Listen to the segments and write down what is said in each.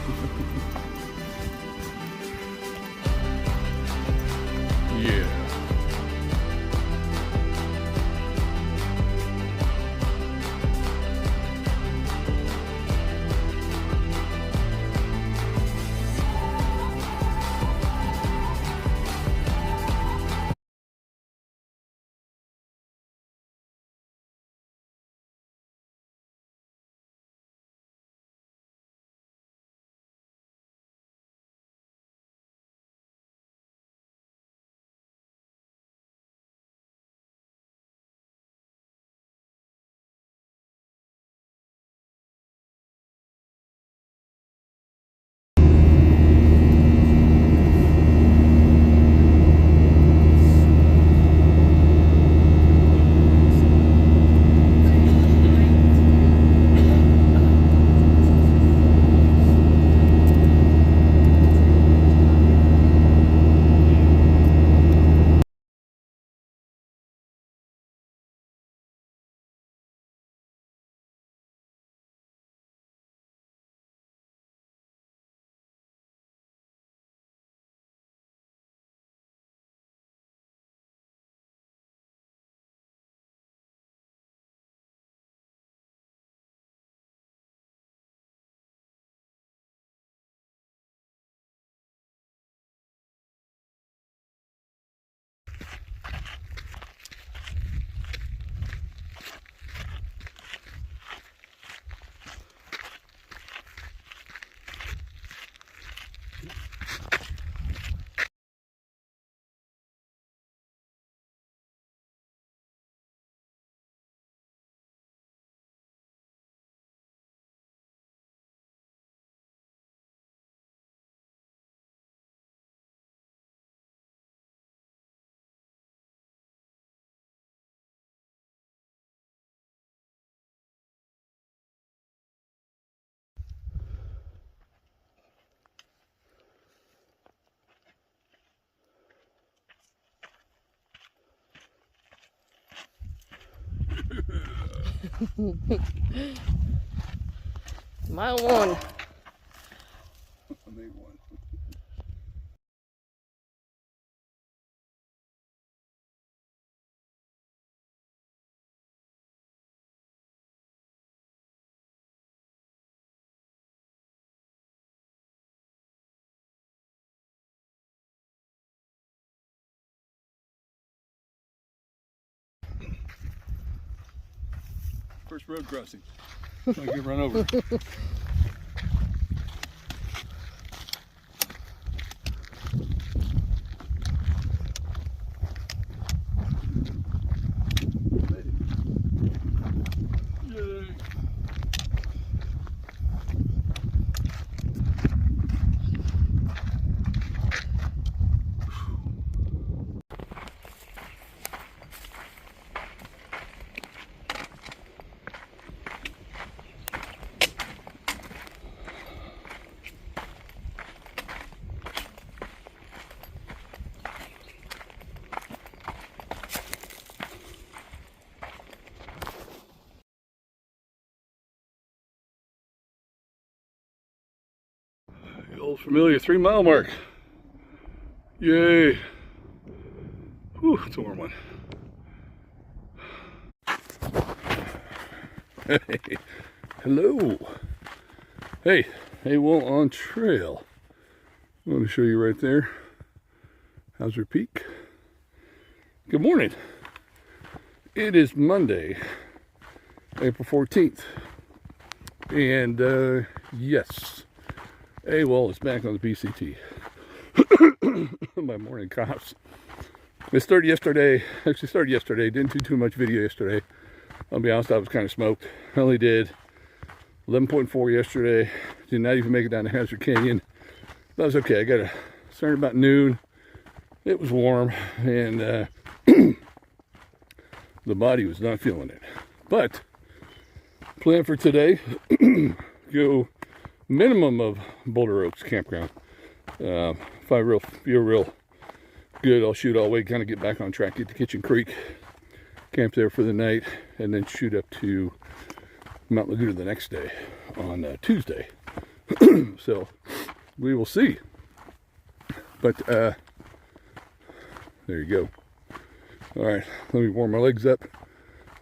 Yeah. Mile one. I made one. First road crossing. I get run over. Yay. The old familiar 3 mile mark. Yay. Whew, it's a warm one. Hey, hello. Hey, well on trail. I want to show you right there. How's your Peak? Good morning. It is Monday, April 14th. And yes, AWOL is back on the PCT. My morning coughs. It started yesterday. Actually started yesterday. Didn't do too much video yesterday. I'll be honest, I was kind of smoked. I only did 11.4 yesterday. Did not even make it down to Hazard Canyon. That was okay. I got a started about noon. It was warm, and the body was not feeling it. But plan for today: go minimum of Boulder Oaks campground. If I feel real good, I'll shoot all the way, kind of get back on track, get to Kitchen Creek, camp there for the night, and then shoot up to Mount Laguna the next day on Tuesday. So we will see. But there you go. All right, let me warm my legs up.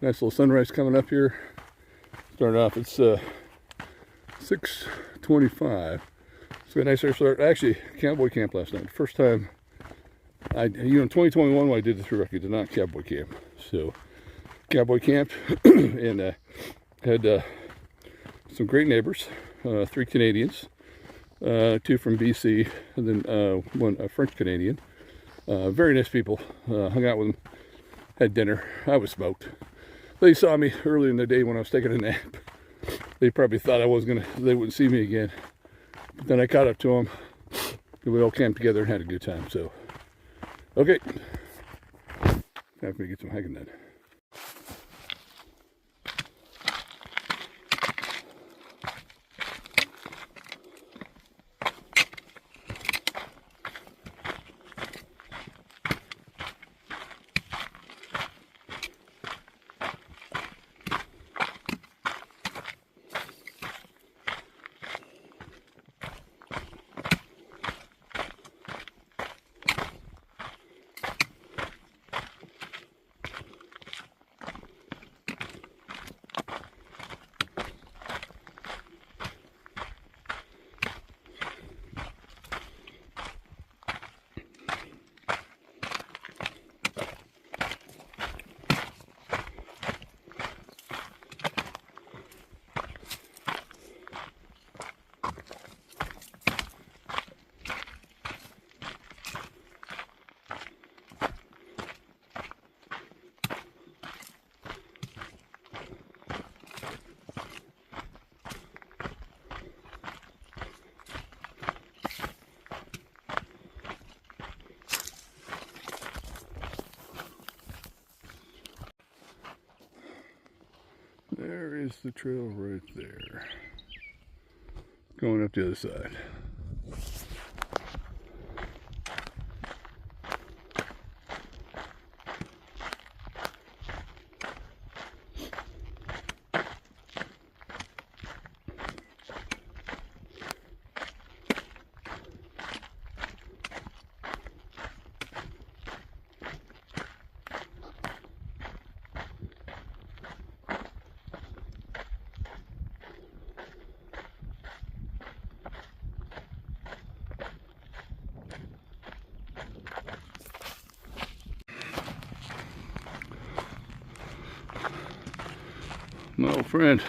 Nice little sunrise coming up here. Start off, it's 6:25. So a nice air start. Actually, cowboy camp last night. First time in 2021 when I did the through record, did not cowboy camp. So cowboy camp and had some great neighbors, 3 Canadians, 2 from BC, and then one French Canadian. Very nice people. Hung out with them, had dinner. I was smoked. They saw me early in the day when I was taking a nap. They probably thought they wouldn't see me again. But then I caught up to them. We all camped together and had a good time. So, okay. Time for me to get some hiking done. There is the trail right there. Going up the other side. My old friend.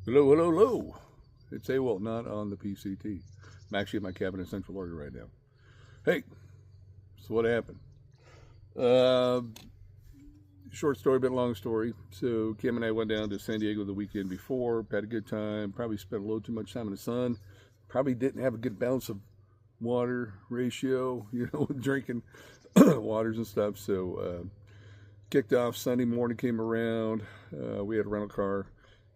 Hello, hello, hello. It's AWOL, not on the PCT. I'm actually at my cabin in Central Oregon right now. Hey, so what happened? Short story, but long story. So Kim and I went down to San Diego the weekend before, had a good time, probably spent a little too much time in the sun, probably didn't have a good balance of water ratio, drinking waters and stuff. So kicked off Sunday morning, came around, we had a rental car.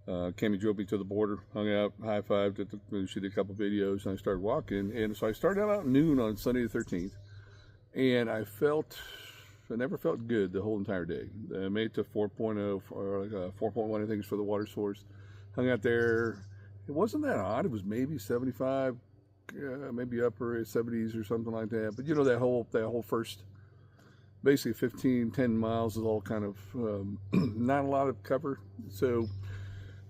Cammy drove me to the border, hung out, high-fived, she did a couple videos, and I started walking. And so I started out at noon on Sunday the 13th, and I never felt good the whole entire day. I made it to 4.0, or 4.1, I think, for the water source. Hung out there. It wasn't that hot. It was maybe 75, maybe upper 70s or something like that. But that whole first, basically 10 miles is all kind of not a lot of cover. So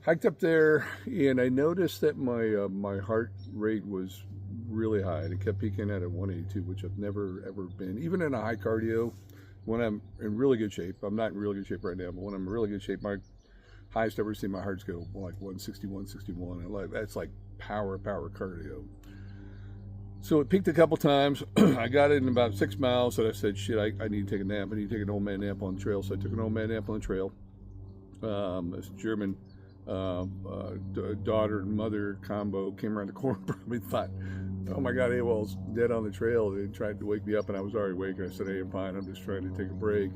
hiked up there, and I noticed that my heart rate was really high, and it kept peaking at a 182, which I've never ever been. Even in a high cardio, when I'm in really good shape, I'm not in really good shape right now, but when I'm in really good shape, my highest I've ever seen my hearts go like 160, 161. And that's like power cardio. So it peaked a couple times. I got it in about 6 miles, and I said, shit, I need to take a nap. I need to take an old man nap on the trail. So I took an old man nap on the trail. This German daughter and mother combo came around the corner. Probably thought, oh my God, AWOL's dead on the trail. They tried to wake me up, and I was already awake. And I said, hey, I'm fine. I'm just trying to take a break.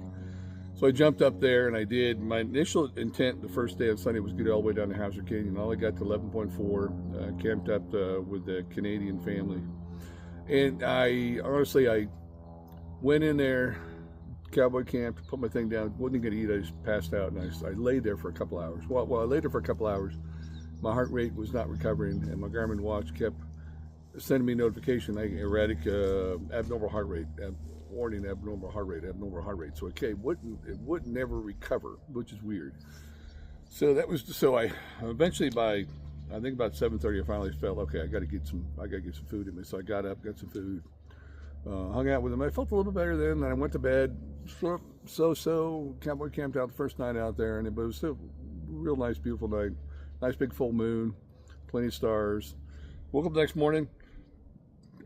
So I jumped up there, and I did. My initial intent the first day on Sunday was to get all the way down to Hauser Canyon. All I got to 11.4, camped up with the Canadian family. And I went in there, cowboy camped, put my thing down, wasn't going to eat. I just passed out, and I laid there for a couple hours. While I laid there for a couple hours, my heart rate was not recovering, and my Garmin watch kept sending me notification, like erratic, abnormal heart rate, warning, abnormal heart rate. So it would never recover, which is weird. So I eventually I think about 7:30, I finally felt, okay, I got to get some food in me. So I got up, got some food, hung out with them. I felt a little bit better then. And I went to bed. So cowboy camped out the first night out there, and it was a real nice, beautiful night. Nice big full moon, plenty of stars. Woke up the next morning.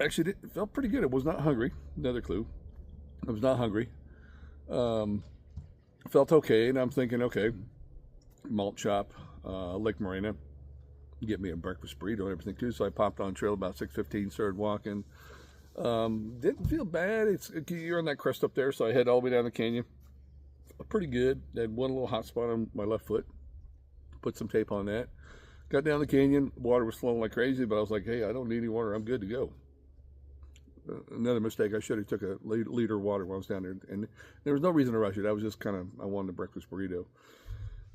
Actually, it felt pretty good. I was not hungry. Another clue. I was not hungry. Felt okay, and I'm thinking, okay, malt shop, Lake Morena. Get me a breakfast burrito and everything too. So I popped on trail about 6:15, started walking. Didn't feel bad. You're on that crest up there, so I head all the way down the canyon. Pretty good. Had one little hot spot on my left foot. Put some tape on that. Got down the canyon. Water was flowing like crazy, but I was like, hey, I don't need any water. I'm good to go. Another mistake. I should have took a liter of water while I was down there, and there was no reason to rush it. I was just I wanted a breakfast burrito.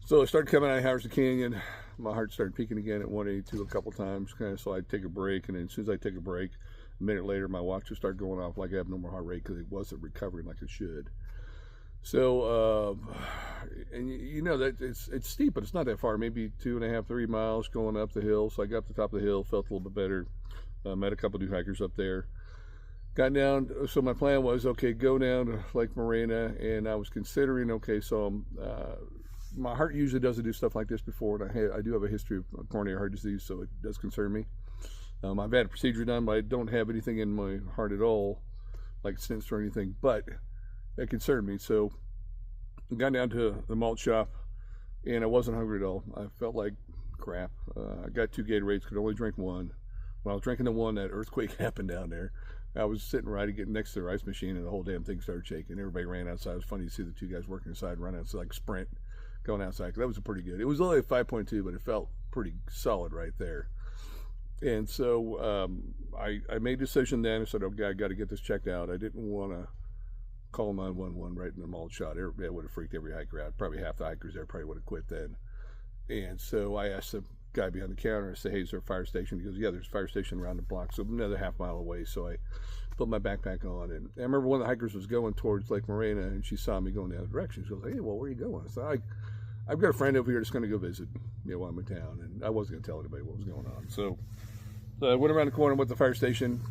So I started coming out of Hauser Canyon. My heart started peaking again at 182 a couple times. So I'd take a break, and then as soon as I take a break, a minute later, my watch would start going off like abnormal heart rate because it wasn't recovering like it should. So, and you know that it's steep, but it's not that far. Maybe 2.5, 3 miles going up the hill. So I got up the top of the hill, felt a little bit better. Met a couple new hikers up there. Got down. So my plan was, okay, go down to Lake Morena, and I was considering, okay, so my heart usually doesn't do stuff like this before, and I do have a history of coronary heart disease, so it does concern me. I've had a procedure done, but I don't have anything in my heart at all, like stents or anything, but it concerned me. So I got down to the malt shop, and I wasn't hungry at all. I felt like crap. I got 2 Gatorades, could only drink one. When I was drinking the one, that earthquake happened down there. I was sitting right getting next to the ice machine, and the whole damn thing started shaking. Everybody ran outside. It was funny to see the 2 guys working inside run outside, like sprint, going outside. That was pretty good. It was only a 5.2, but it felt pretty solid right there. And so I made a decision then. I said, okay, I got to get this checked out. I didn't want to call 911 right in the malt shot. It would have freaked every hiker out. Probably half the hikers there probably would have quit then. And so I asked the guy behind the counter, I said, hey, is there a fire station? He goes, yeah, there's a fire station around the block, so another half mile away. So I put my backpack on, and I remember one of the hikers was going towards Lake Morena, and she saw me going the other direction. She goes, hey, well, where are you going? I said, I've got a friend over here that's going to go visit, while I'm in town, and I wasn't going to tell anybody what was going on. So I went around the corner, went to the fire station,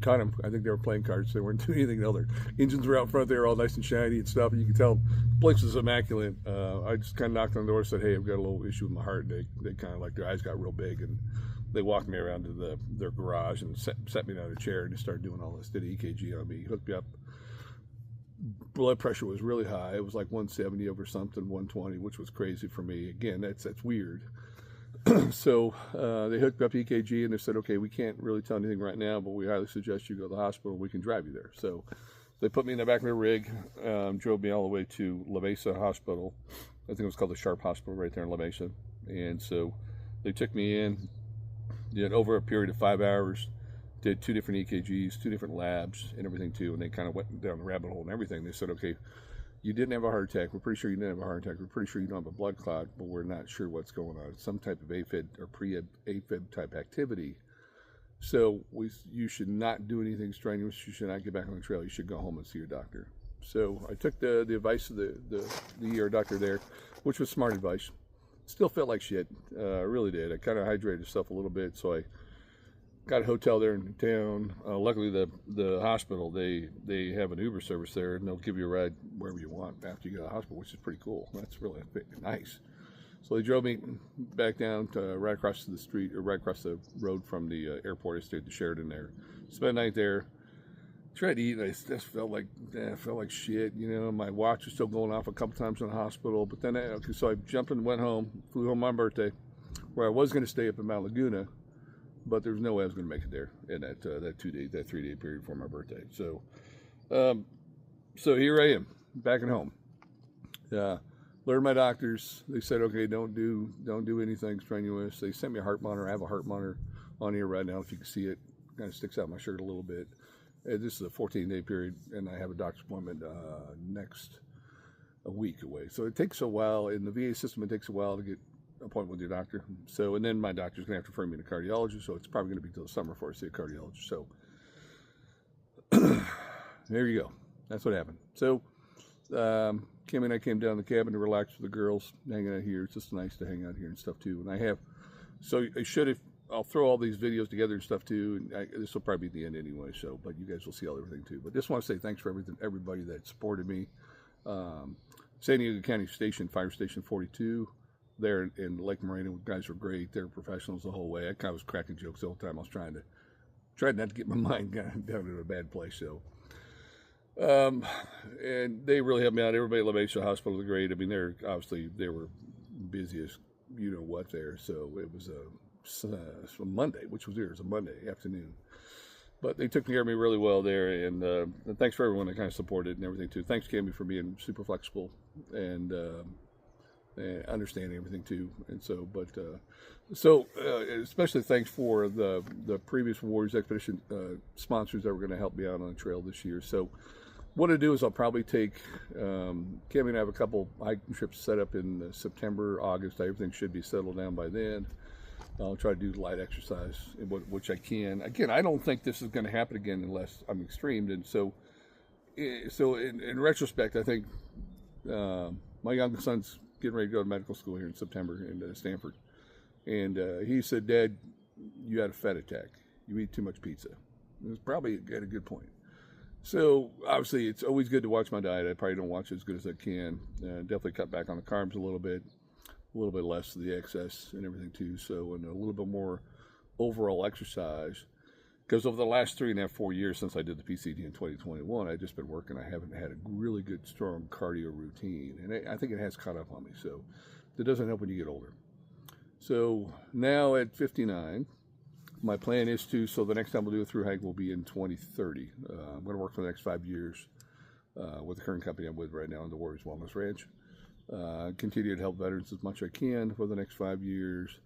caught them. I think they were playing cards. They weren't doing anything. Their engines were out front. They were all nice and shiny and stuff. And you could tell the place was immaculate. I just kind of knocked on the door and said, hey, I've got a little issue with my heart. They kind of like, their eyes got real big, and they walked me around to their garage and set me down in a chair and just started doing all this. Did an EKG on me, hooked me up. Blood pressure was really high. It was like 170 over something, 120, which was crazy for me. Again, that's weird. So they hooked up EKG, and they said, okay, we can't really tell anything right now, but we highly suggest you go to the hospital. We can drive you there. So they put me in the back of their rig, drove me all the way to La Mesa Hospital. I think it was called the Sharp Hospital right there in La Mesa. And so they took me in, did over a period of 5 hours, did 2 different EKGs, 2 different labs and everything too. And they kind of went down the rabbit hole and everything. They said, okay, you didn't have a heart attack. We're pretty sure you didn't have a heart attack. We're pretty sure you don't have a blood clot, but we're not sure what's going on. It's some type of AFib or pre-AFib type activity. So you should not do anything strenuous. You should not get back on the trail. You should go home and see your doctor. So I took the advice of the ER doctor there, which was smart advice. Still felt like shit. I really did. I kind of hydrated myself a little bit, so I got a hotel there in town. Luckily, the hospital, they have an Uber service there, and they'll give you a ride wherever you want after you go to the hospital, which is pretty cool. That's really nice. So they drove me back down to right across the street, or right across the road from the airport. I stayed at the Sheraton there. Spent the night there. Tried to eat, and I just felt like shit. You know, my watch was still going off a couple times in the hospital. But then, so I jumped and went home. Flew home on my birthday, where I was going to stay up in Mount Laguna, but there was no way I was going to make it there in that 3-day period before my birthday. So, so here I am, back at home. Learned my doctors. They said, okay, don't do anything strenuous. They sent me a heart monitor. I have a heart monitor on here right now. If you can see it, kind of sticks out my shirt a little bit. This is a 14-day period, and I have a doctor's appointment next a week away. So it takes a while. In the VA system, it takes a while to get an appointment with your doctor. So, and then my doctor's going to have to refer me to cardiologist, so it's probably going to be till the summer before I see a cardiologist. So there you go. That's what happened. So Kim and I came down to the cabin to relax with the girls, hanging out here. It's just nice to hang out here and stuff, too. And I have, so I should have, I'll throw all these videos together and stuff too, and this will probably be the end anyway. So, but you guys will see everything too. But just want to say thanks for everybody that supported me. San Diego County Station, Fire Station 42, there in Lake Morena, guys were great. They're professionals the whole way. I kind of was cracking jokes the whole time. I was trying not to get my mind down in a bad place. So, and they really helped me out. Everybody at La Mesa Hospital was great. I mean, they were busy as you know what there. So it was a Monday, which was a Monday afternoon. But they took care of me really well there, and thanks for everyone that kind of supported and everything too. Thanks, Cammy, for being super flexible and understanding everything too. And so, especially thanks for the previous Warriors Expedition sponsors that were going to help me out on the trail this year. So, what I do is I'll probably take Cammy and I have a couple hiking trips set up in September, August. Everything should be settled down by then. I'll try to do light exercise, which I can. Again, I don't think this is going to happen again unless I'm extreme. And so in retrospect, I think my youngest son's getting ready to go to medical school here in September in Stanford. And he said, Dad, you had a fat attack. You eat too much pizza. It was probably at a good point. So obviously, it's always good to watch my diet. I probably don't watch it as good as I can. Definitely cut back on the carbs a little bit less of the excess and everything too. So, and a little bit more overall exercise, because over the last 3.5-4 years since I did the PCT in 2021, I've just been working. I haven't had a really good, strong cardio routine, and I think it has caught up on me. So that doesn't help when you get older. So now at 59, my plan is so the next time we'll do a through hike will be in 2030. I'm going to work for the next 5 years with the current company I'm with right now on the Warriors Wellness Ranch. Continue to help veterans as much as I can for the next 5 years.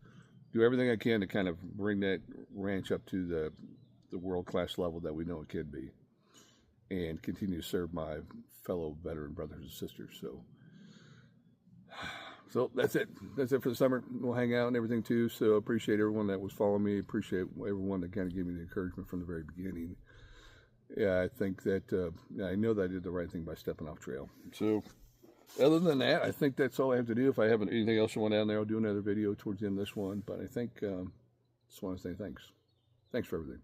Do everything I can to kind of bring that ranch up to the world-class level that we know it can be, and continue to serve my fellow veteran brothers and sisters. So that's it. That's it for the summer. We'll hang out and everything too. So appreciate everyone that was following me. Appreciate everyone that kind of gave me the encouragement from the very beginning. Yeah, I think that I know that I did the right thing by stepping off trail. So other than that, I think that's all I have to do. If I have anything else you want down there, I'll do another video towards the end of this one. But I think just want to say thanks. Thanks for everything.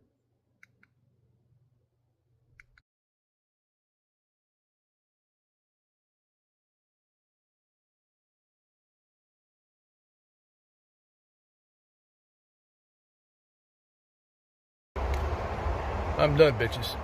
I'm done, bitches.